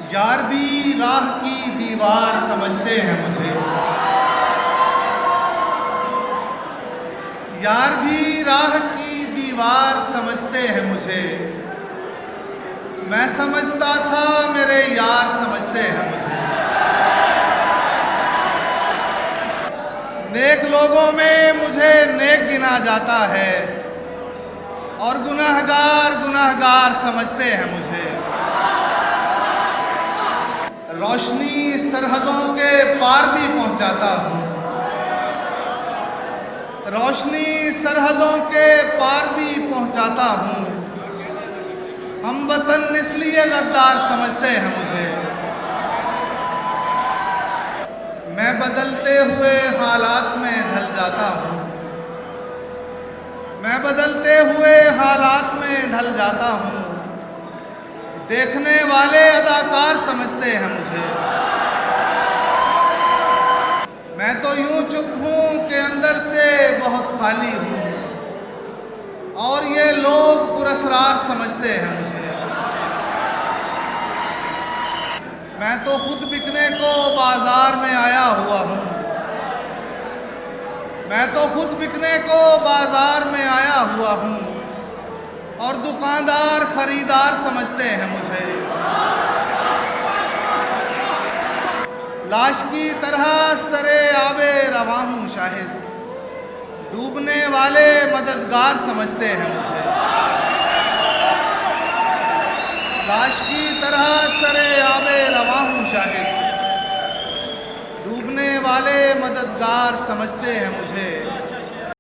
यार भी राह की दीवार समझते हैं मुझे, यार भी राह की दीवार समझते हैं मुझे। मैं समझता था मेरे यार समझते हैं मुझे। नेक लोगों में मुझे नेक गिना जाता है और गुनाहगार गुनाहगार समझते हैं मुझे। रोशनी सरहदों के पार भी पहुंचाता हूँ, रोशनी सरहदों के पार भी पहुंचाता हूँ। हम वतन इसलिए गद्दार समझते हैं मुझे। मैं बदलते हुए हालात में ढल जाता हूँ, मैं बदलते हुए हालात में ढल जाता हूँ। देखने वाले अदाकार समझते हैं मुझे। मैं तो यूं चुप हूँ कि अंदर से बहुत खाली हूँ और ये लोग पुरस्कार समझते हैं मुझे। मैं तो खुद बिकने को बाजार में आया हुआ हूँ, मैं तो खुद बिकने को बाजार में आया हुआ हूँ और दुकानदार खरीदार समझते हैं मुझे। लाश की तरह सरे आबे रवा हूँ शाहिद, डूबने वाले मददगार समझते हैं मुझे। लाश की तरह सरे आबे रवा हूँ शाहिद, डूबने वाले मददगार समझते हैं मुझे।